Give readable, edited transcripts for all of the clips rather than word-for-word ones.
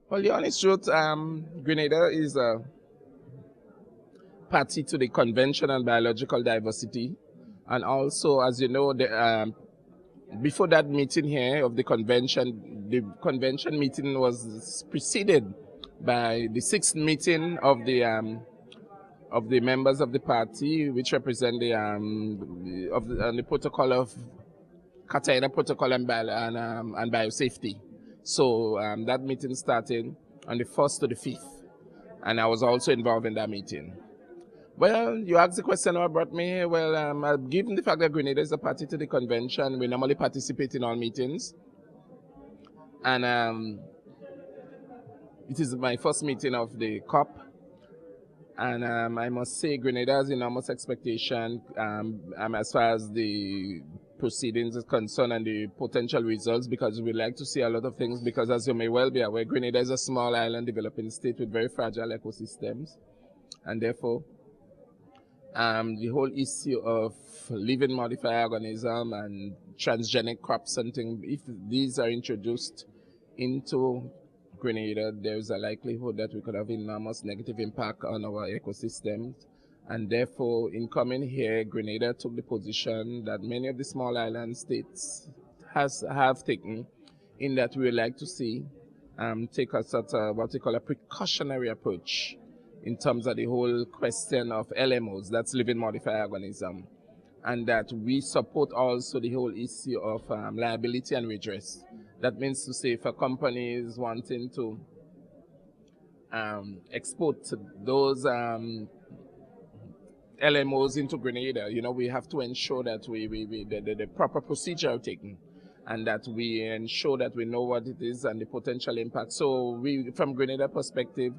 Well, the honest truth, Grenada is a party to the Convention on Biological Diversity. And also, as you know, before that meeting here of the convention meeting was preceded by the sixth meeting of the members of the party, which represent the protocol of Cartagena Protocol and biosafety. So that meeting started on the 1st to the 5th, and I was also involved in that meeting. Well, you asked the question what brought me here. Well, given the fact that Grenada is a party to the convention, we normally participate in all meetings. And it is my first meeting of the COP. And I must say, Grenada has enormous expectation as far as the proceedings is concerned and the potential results, because we like to see a lot of things, because as you may well be aware, Grenada is a small island developing state with very fragile ecosystems. And therefore, the whole issue of living modified organism and transgenic crops and things, if these are introduced into Grenada, there's a likelihood that we could have enormous negative impact on our ecosystems. And therefore, in coming here, Grenada took the position that many of the small island states have taken, in that we would like to see take a sort of what we call a precautionary approach in terms of the whole question of LMOs, that's living modified organism, and that we support also the whole issue of liability and redress. That means to say, for companies wanting to export those LMOs into Grenada, we have to ensure that the proper procedure are taken, and that we ensure that we know what it is and the potential impact. So we, from Grenada perspective,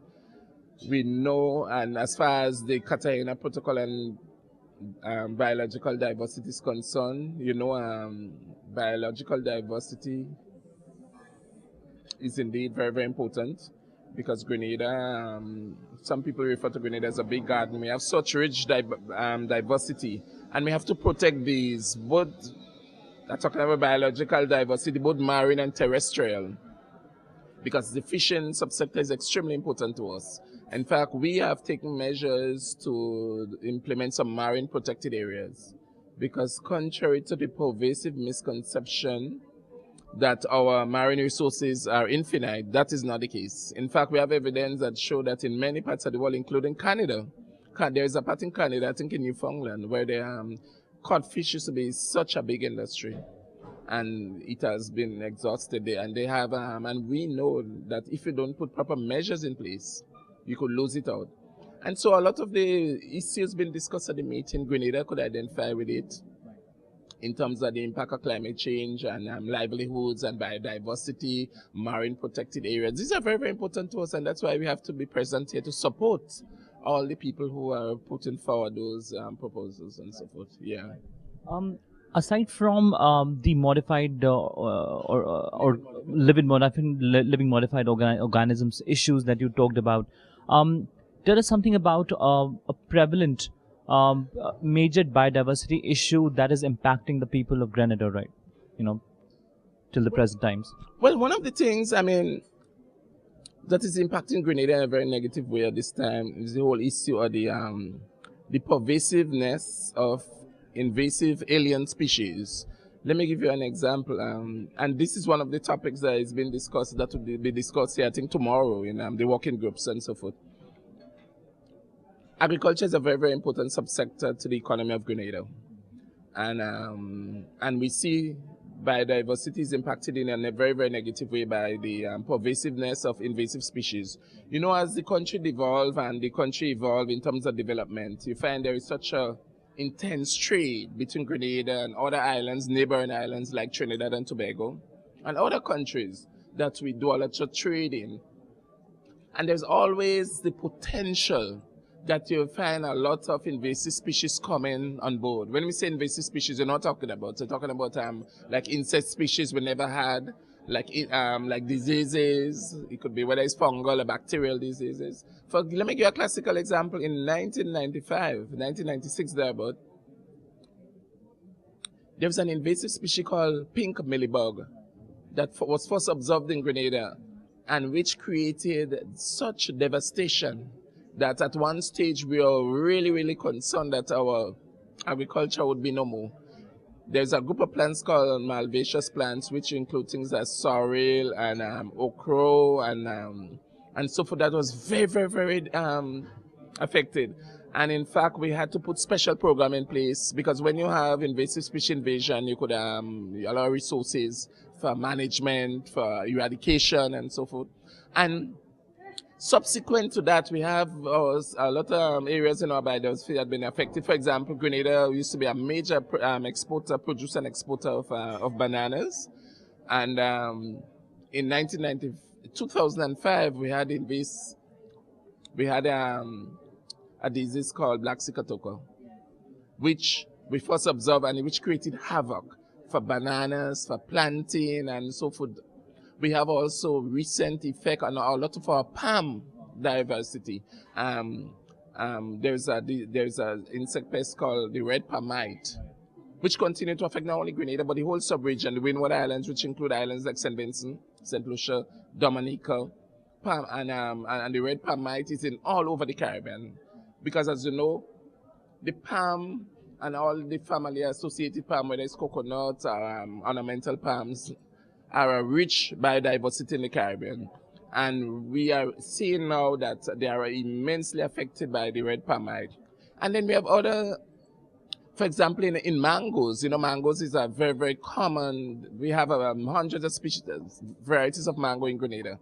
we know, and as far as the Cartagena Protocol and biological diversity is concerned, biological diversity is indeed very, very important, because Grenada, some people refer to Grenada as a big garden. We have such rich diversity, and we have to protect these, both, I'm talking about biological diversity, both marine and terrestrial, because the fishing subsector is extremely important to us. In fact, we have taken measures to implement some marine protected areas, because contrary to the pervasive misconception that our marine resources are infinite, that is not the case. In fact, we have evidence that show that in many parts of the world, including Canada, there is a part in Canada, I think in Newfoundland, where the codfish used to be such a big industry, and it has been exhausted there. And they have, and we know that if you don't put proper measures in place, you could lose it out. And so a lot of the issues being discussed at the meeting, Grenada could identify with it, in terms of the impact of climate change and livelihoods and biodiversity, marine protected areas. These are very, very important to us, and that's why we have to be present here to support all the people who are putting forward those proposals and so forth. Yeah. Aside from the modified or living modified organisms issues that you talked about, there is something about a prevalent major biodiversity issue that is impacting the people of Grenada, right? Till the present times. Well, one of the things, that is impacting Grenada in a very negative way at this time is the whole issue of the pervasiveness of invasive alien species. Let me give you an example, and this is one of the topics that is being discussed, that will be discussed here, I think, tomorrow in the working groups and so forth. Agriculture is a very, very important subsector to the economy of Grenada, and we see biodiversity is impacted in a very, very negative way by the pervasiveness of invasive species. As the country evolves and the country evolves in terms of development, you find there is such a intense trade between Grenada and other islands, neighboring islands like Trinidad and Tobago, and other countries that we do a lot of trade in. And there's always the potential that you'll find a lot of invasive species coming on board. When we say invasive species, we're not talking about, we're talking about like insect species we never had, like diseases. It could be whether it's fungal or bacterial diseases. Let me give you a classical example. In 1996 thereabout, there was an invasive species called pink mealybug that was first observed in Grenada. and which created such devastation that at one stage we are really, really concerned that our agriculture would be no more. There's a group of plants called malvaceous plants, which include things like sorrel and okra and so forth, that was very, very, very affected. And in fact, we had to put special program in place because when you have invasive species invasion, you could allow resources for management, for eradication, and so forth. And subsequent to that, we have a lot of areas in our biodiversity that have been affected. For example, Grenada used to be a major producer and exporter of bananas. And in 2005, we had a disease called black sigatoka, which we first observed and which created havoc for bananas, for planting, and so forth. We have also recent effect on a lot of our palm diversity. There's a insect pest called the red palm mite, which continue to affect not only Grenada but the whole sub-region, the Windward Islands, which include islands like St. Vincent, St. Lucia, Dominica, and the red palm mite is in all over the Caribbean. Because as you know, the palm and all the family associated palm, whether it's coconut or ornamental palms, are a rich biodiversity in the Caribbean. And we are seeing now that they are immensely affected by the red palm mite. And then we have other, for example, in mangoes. You know, mangoes is a very, very common, we have hundreds of species, varieties of mango in Grenada.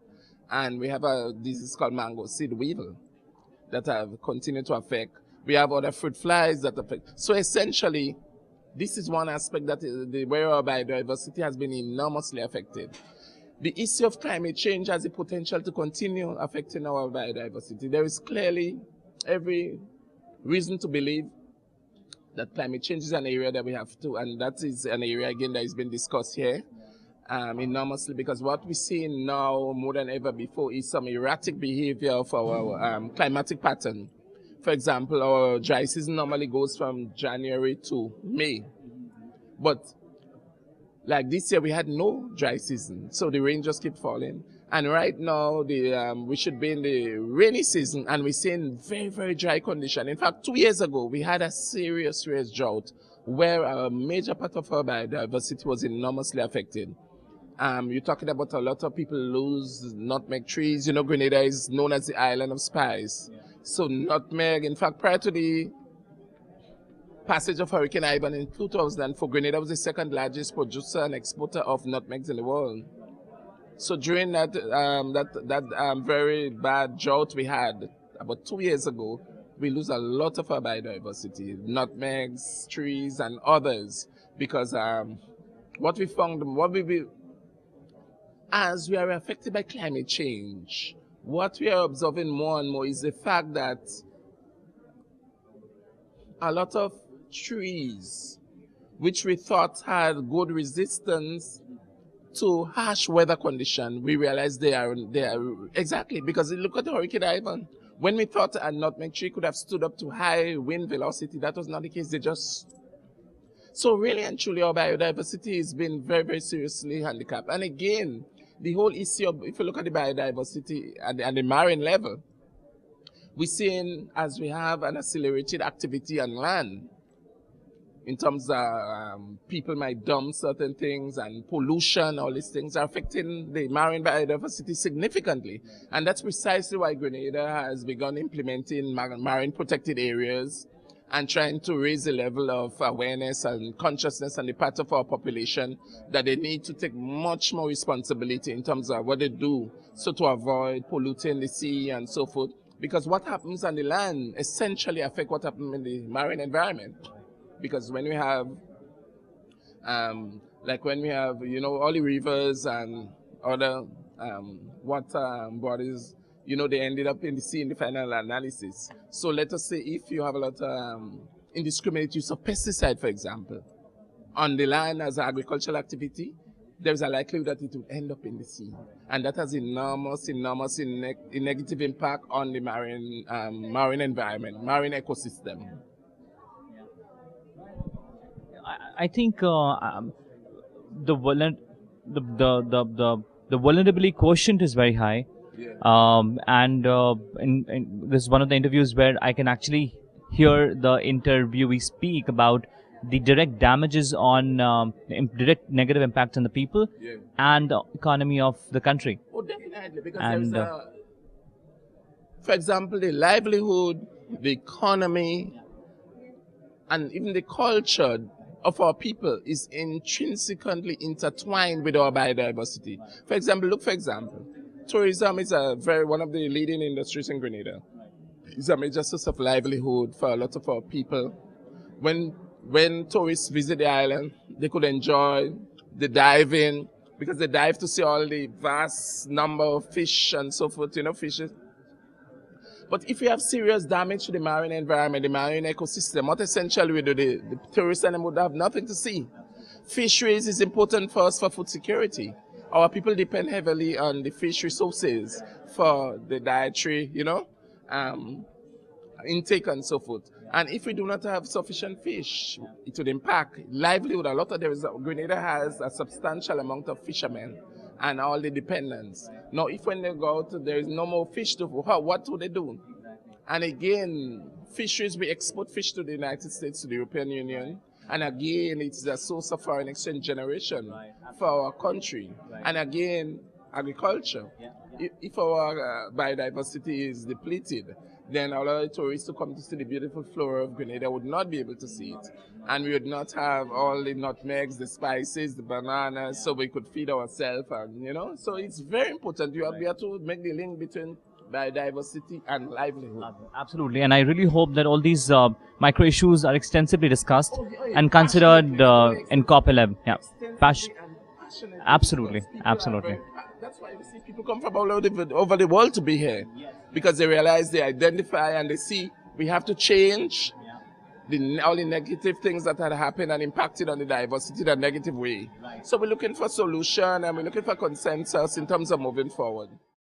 And we have a disease called mango seed weevil that have continued to affect. We have other fruit flies that affect. So essentially, this is one aspect that where our biodiversity has been enormously affected. The issue of climate change has the potential to continue affecting our biodiversity. There is clearly every reason to believe that climate change is an area that we have to, and that is an area again that has been discussed here enormously, because what we see now more than ever before is some erratic behavior of our climatic pattern. For example, our dry season normally goes from January to May. But like this year, we had no dry season, so the rain just kept falling. And right now, we should be in the rainy season, and we're seeing very, very dry condition. In fact, 2 years ago, we had a serious, serious drought where a major part of our biodiversity was enormously affected. You're talking about a lot of people lose nutmeg trees. You know, Grenada is known as the island of spice. Yeah. So nutmeg, in fact, prior to the passage of Hurricane Ivan in 2004, Grenada was the second largest producer and exporter of nutmegs in the world. So during that very bad drought we had about 2 years ago, we lose a lot of our biodiversity, nutmegs, trees, and others, because what we found, as we are affected by climate change, what we are observing more and more is the fact that a lot of trees, which we thought had good resistance to harsh weather conditions, we realize they are exactly, because look at the Hurricane Ivan. When we thought a nutmeg tree could have stood up to high wind velocity, that was not the case. They just... So really and truly, our biodiversity has been very, very seriously handicapped. And again, the whole issue of, if you look at the biodiversity at the marine level, we're seeing, as we have an accelerated activity on land, in terms of people might dump certain things, and pollution, all these things are affecting the marine biodiversity significantly. And that's precisely why Grenada has begun implementing marine protected areas and trying to raise the level of awareness and consciousness on the part of our population that they need to take much more responsibility in terms of what they do, so to avoid polluting the sea and so forth. Because what happens on the land essentially affects what happens in the marine environment. Because when we have, you know, all the rivers and other water bodies, you know, they ended up in the sea in the final analysis. So let us say if you have a lot of indiscriminate use of pesticide, for example, on the land as an agricultural activity, there's a likelihood that it will end up in the sea. And that has enormous negative impact on the marine environment, marine ecosystem. I think the the vulnerability quotient is very high. Yeah. And this is one of the interviews where I can actually hear the interviewee speak about the direct damages on direct negative impacts on the people Yeah. and the economy of the country. Oh, definitely, because And, there's for example, the livelihood, the economy, and even the culture of our people is intrinsically intertwined with our biodiversity. For example, tourism is one of the leading industries in Grenada. It's a major source of livelihood for a lot of our people. When tourists visit the island, they could enjoy the diving, because they dive to see all the vast number of fish and so forth, fishes. But if you have serious damage to the marine environment, the marine ecosystem, what essentially we do, the tourists and them would have nothing to see. Fisheries is important for us for food security. Our people depend heavily on the fish resources for the dietary, intake and so forth. And if we do not have sufficient fish, it would impact livelihood. Grenada has a substantial amount of fishermen and all the dependents. Now, if when they go out, there is no more fish to what do they do? And again, fisheries, we export fish to the United States, to the European Union. And again, it's a source of foreign exchange generation for our country. And again, agriculture. If our biodiversity is depleted, then a lot of tourists who come to see the beautiful flora of Grenada would not be able to see it. And we would not have all the nutmegs, the spices, the bananas, so we could feed ourselves, and So it's very important. We have to make the link between biodiversity and livelihood. Absolutely, and I really hope that all these micro issues are extensively discussed and considered in COP11. Yeah, absolutely. That's why you see people come from all over the world to be here, because they realize, they identify, and they see we have to change all the negative things that had happened and impacted on the diversity in a negative way. So we're looking for solution, and we're looking for consensus in terms of moving forward.